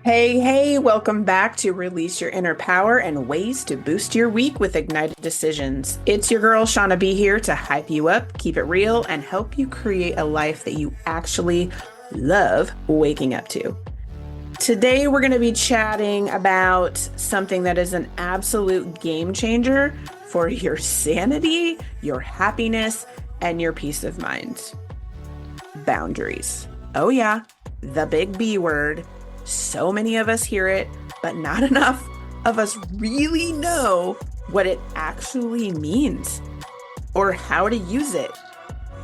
Hey, hey, welcome back to Release Your Inner Power and Ways to Boost Your Week with Ignited Decisions. It's your girl, Shauna B, here to hype you up, keep it real, and help you create a life that you actually love waking up to. Today, we're going to be chatting about something that is an absolute game changer for your sanity, your happiness, and your peace of mind. Boundaries. Oh, yeah, the big B word. So many of us hear it, but not enough of us really know what it actually means, or how to use it,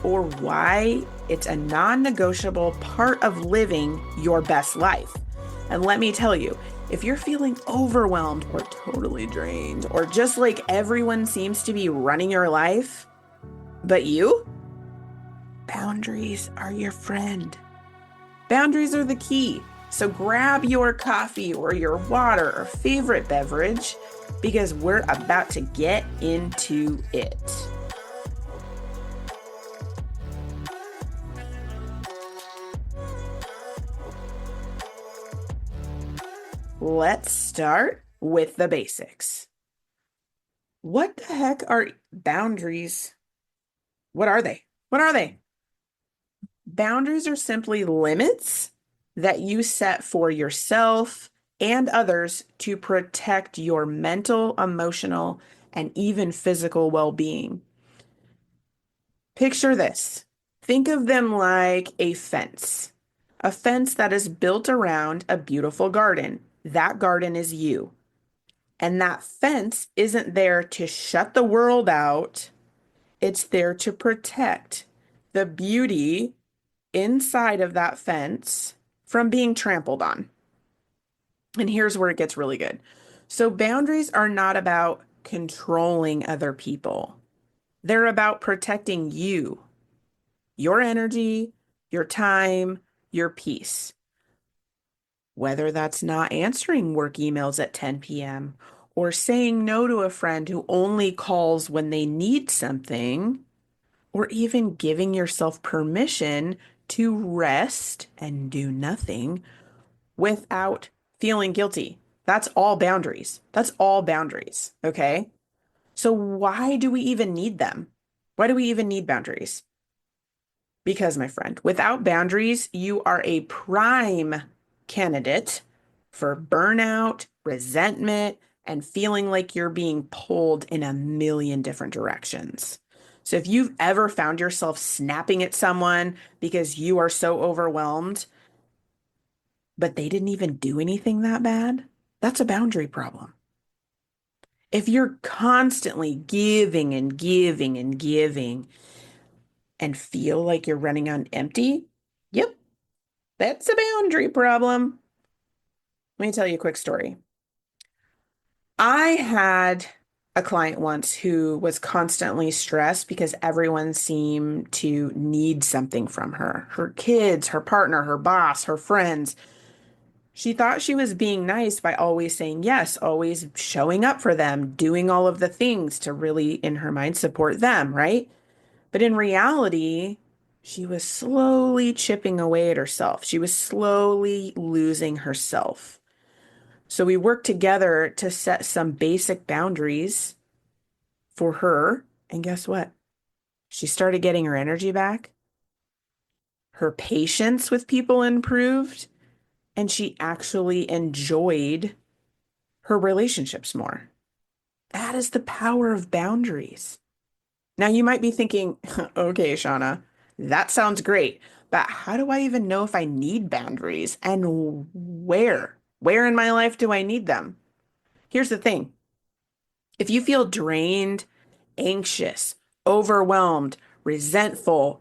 or why it's a non-negotiable part of living your best life. And let me tell you, if you're feeling overwhelmed or totally drained, or just like everyone seems to be running your life, but you, boundaries are your friend. Boundaries are the key. So grab your coffee or your water or favorite beverage because we're about to get into it. Let's start with the basics. What the heck are boundaries? What are they? What are they? Boundaries are simply limits that you set for yourself and others to protect your mental, emotional, and even physical well-being. Picture this. Think of them like a fence that is built around a beautiful garden. That garden is you. And that fence isn't there to shut the world out. It's there to protect the beauty inside of that fence from being trampled on. And here's where it gets really good. So boundaries are not about controlling other people. They're about protecting you, your energy, your time, your peace. Whether that's not answering work emails at 10 p.m. or saying no to a friend who only calls when they need something, or even giving yourself permission to rest and do nothing without feeling guilty. That's all boundaries. That's all boundaries. Okay. So why do we even need them? Why do we even need boundaries? Because, my friend, without boundaries, you are a prime candidate for burnout, resentment, and feeling like you're being pulled in a million different directions. So, if you've ever found yourself snapping at someone because you are so overwhelmed, but they didn't even do anything that bad, that's a boundary problem. If you're constantly giving and giving and giving and feel like you're running on empty, yep, that's a boundary problem. Let me tell you a quick story. I had a client once who was constantly stressed because everyone seemed to need something from her. Her kids, her partner, her boss, her friends. She thought she was being nice by always saying yes, always showing up for them, doing all of the things to really, in her mind, support them, right? But in reality, she was slowly chipping away at herself. She was slowly losing herself. So we worked together to set some basic boundaries for her. And guess what? She started getting her energy back. Her patience with people improved, and she actually enjoyed her relationships more. That is the power of boundaries. Now you might be thinking, okay, Shauna, that sounds great, but how do I even know if I need boundaries and where? Where in my life do I need them? Here's the thing. If you feel drained, anxious, overwhelmed, resentful,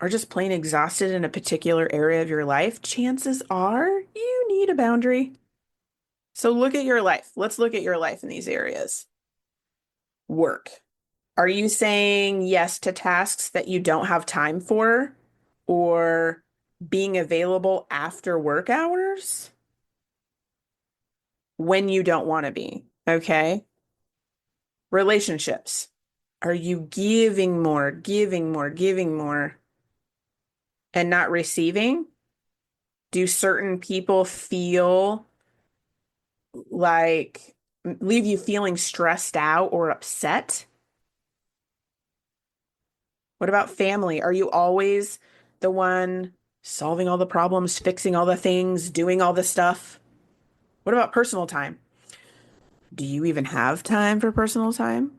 or just plain exhausted in a particular area of your life, chances are you need a boundary. So look at your life. Let's look at your life in these areas. Work. Are you saying yes to tasks that you don't have time for or being available after work hours when you don't want to be? Okay. Relationships. Are you giving more, giving more, giving more? and not receiving? Do certain people feel like leave you feeling stressed out or upset? What about family? Are you always the one solving all the problems, fixing all the things, doing all the stuff? What about personal time? Do you even have time for personal time?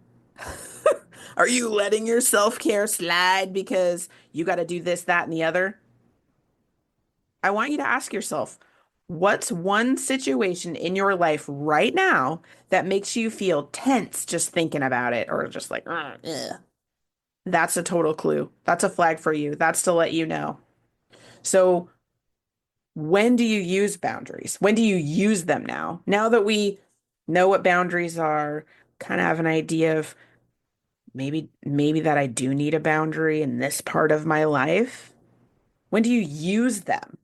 Are you letting your self-care slide because you got to do this, that, and the other? I want you to ask yourself, what's one situation in your life right now that makes you feel tense just thinking about it or just like, ugh. That's a total clue. That's a flag for you. That's to let you know. So, when do you use boundaries? When do you use them now? Now that we know what boundaries are, kind of have an idea of maybe that I do need a boundary in this part of my life. When do you use them?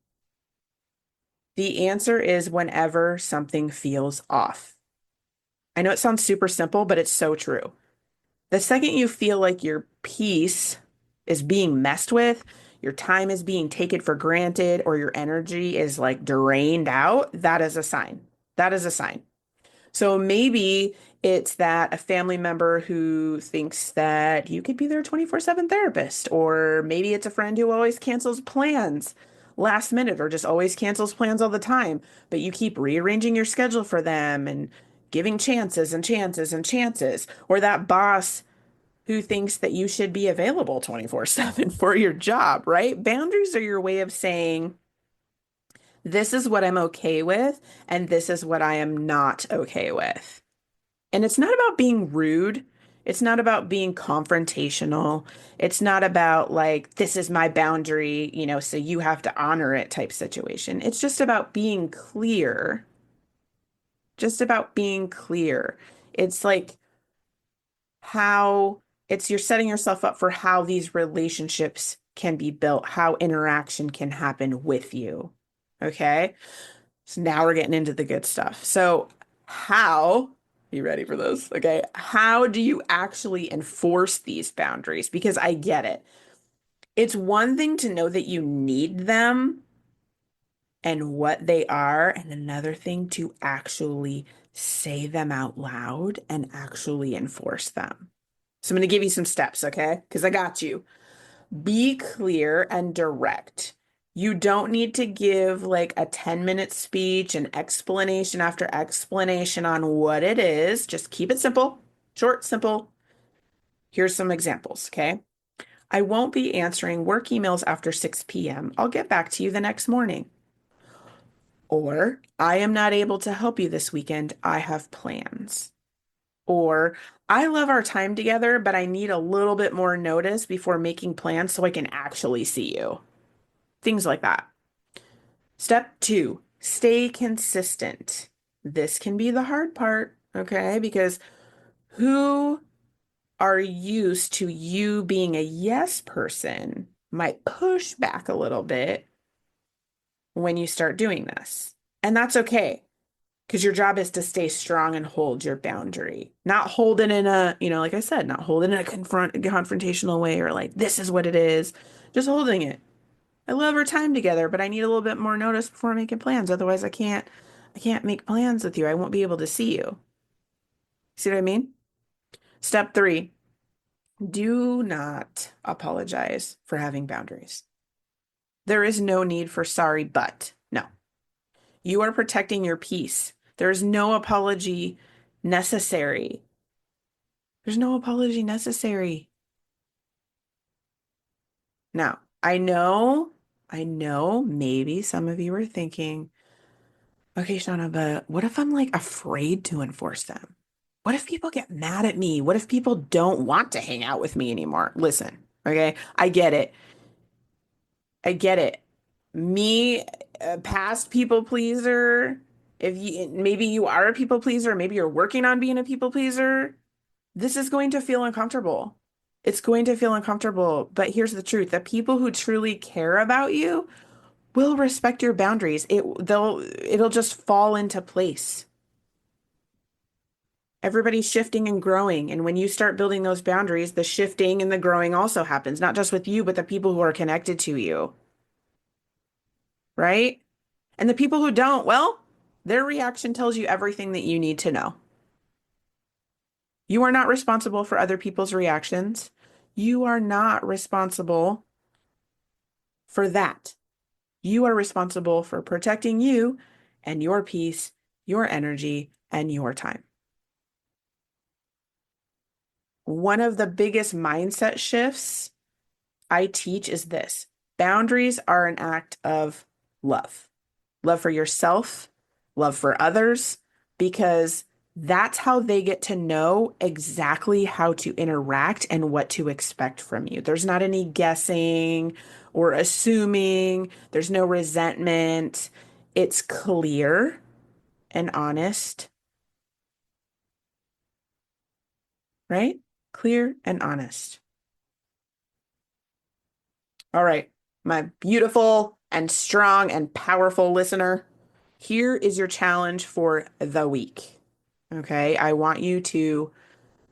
The answer is whenever something feels off. I know it sounds super simple, but it's so true. The second you feel like your peace is being messed with, your time is being taken for granted, or your energy is like drained out, that is a sign. That is a sign. So maybe it's that a family member who thinks that you could be their 24/7 therapist, or maybe it's a friend who always cancels plans last minute or just always cancels plans all the time, but you keep rearranging your schedule for them and giving chances and chances and chances, or that boss who thinks that you should be available 24/7 for your job, right? Boundaries are your way of saying, this is what I'm okay with, and this is what I am not okay with. And it's not about being rude. It's not about being confrontational. It's not about like, this is my boundary, so you have to honor it type situation. It's just about being clear, just about being clear. It's like how you're setting yourself up for how these relationships can be built, how interaction can happen with you. Okay. So now we're getting into the good stuff. So, how, you ready for this? Okay. How do you actually enforce these boundaries? Because I get it. It's one thing to know that you need them and what they are, and another thing to actually say them out loud and actually enforce them. So, I'm going to give you some steps, okay? Because I got you. Be clear and direct. You don't need to give like a 10-minute speech and explanation after explanation on what it is. Just keep it simple, short, simple. Here's some examples, okay? I won't be answering work emails after 6 p.m. I'll get back to you the next morning. Or, I am not able to help you this weekend. I have plans. Or, I love our time together, but I need a little bit more notice before making plans so I can actually see you. Things like that. Step two, stay consistent. This can be the hard part, okay? Because who are used to you being a yes person might push back a little bit when you start doing this. And that's okay, because your job is to stay strong and hold your boundary. Not hold it in a, like I said, not hold it in a confrontational way or like, this is what it is. Just holding it. I love our time together, but I need a little bit more notice before making plans. Otherwise, I can't make plans with you. I won't be able to see you. See what I mean? Step three, do not apologize for having boundaries. There is no need for sorry, but no. You are protecting your peace. There is no apology necessary. There's no apology necessary. Now, I know maybe some of you are thinking, okay, Shauna, but what if I'm like afraid to enforce them? What if people get mad at me? What if people don't want to hang out with me anymore? Listen, okay, I get it. I get it. Me, a past people pleaser, if you maybe you are a people pleaser, maybe you're working on being a people pleaser, this is going to feel uncomfortable. It's going to feel uncomfortable, but here's the truth. The people who truly care about you will respect your boundaries. It'll just fall into place. Everybody's shifting and growing. And when you start building those boundaries, the shifting and the growing also happens, not just with you, but the people who are connected to you. right? And the people who don't, well, their reaction tells you everything that you need to know. You are not responsible for other people's reactions. You are not responsible for that. You are responsible for protecting you and your peace, your energy, and your time. One of the biggest mindset shifts I teach is this: boundaries are an act of love. Love for yourself, love for others, because that's how they get to know exactly how to interact and what to expect from you. There's not any guessing or assuming, there's no resentment. It's clear and honest, right? Clear and honest. All right, my beautiful and strong and powerful listener, here is your challenge for the week. Okay, I want you to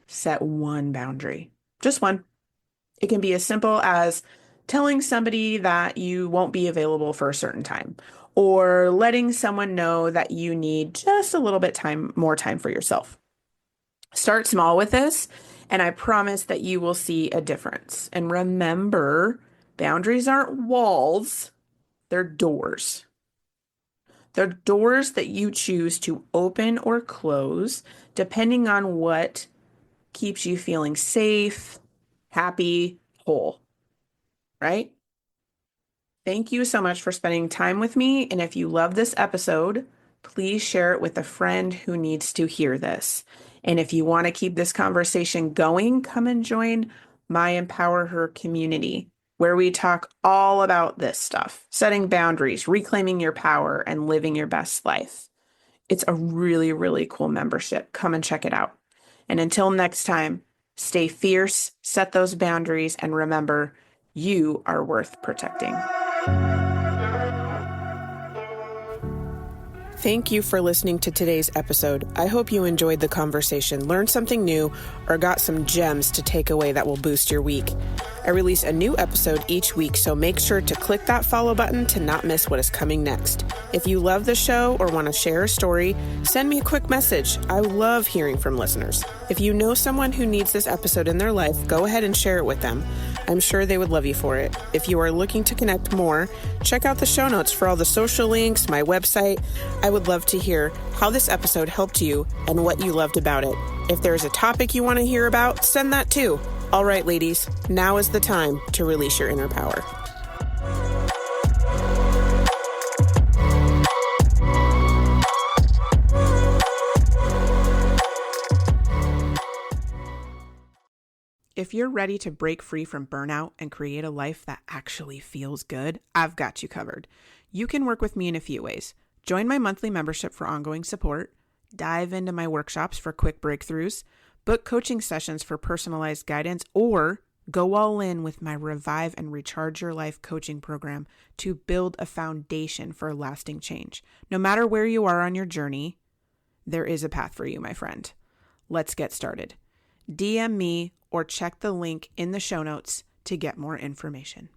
set one boundary, just one. It can be as simple as telling somebody that you won't be available for a certain time, or letting someone know that you need just a little bit more time for yourself. Start small with this, and I promise that you will see a difference. And remember, boundaries aren't walls, they're doors. They're doors that you choose to open or close depending on what keeps you feeling safe, happy, whole, right? Thank you so much for spending time with me. And if you love this episode, please share it with a friend who needs to hear this. And if you want to keep this conversation going, come and join my Empower Her community, where we talk all about this stuff: setting boundaries, reclaiming your power, and living your best life. It's a really, really cool membership. Come and check it out. And until next time, stay fierce, set those boundaries, and remember, you are worth protecting. Thank you for listening to today's episode. I hope you enjoyed the conversation, learned something new, or got some gems to take away that will boost your week. I release a new episode each week, so make sure to click that follow button to not miss what is coming next. If you love the show or want to share a story, send me a quick message. I love hearing from listeners. If you know someone who needs this episode in their life, go ahead and share it with them. I'm sure they would love you for it. If you are looking to connect more, check out the show notes for all the social links, my website. I would love to hear how this episode helped you and what you loved about it. If there's a topic you want to hear about, send that too. All right, ladies, now is the time to release your inner power. If you're ready to break free from burnout and create a life that actually feels good, I've got you covered. You can work with me in a few ways. Join my monthly membership for ongoing support, dive into my workshops for quick breakthroughs, book coaching sessions for personalized guidance, or go all in with my Revive and Recharge Your Life coaching program to build a foundation for lasting change. No matter where you are on your journey, there is a path for you, my friend. Let's get started. DM me or check the link in the show notes to get more information.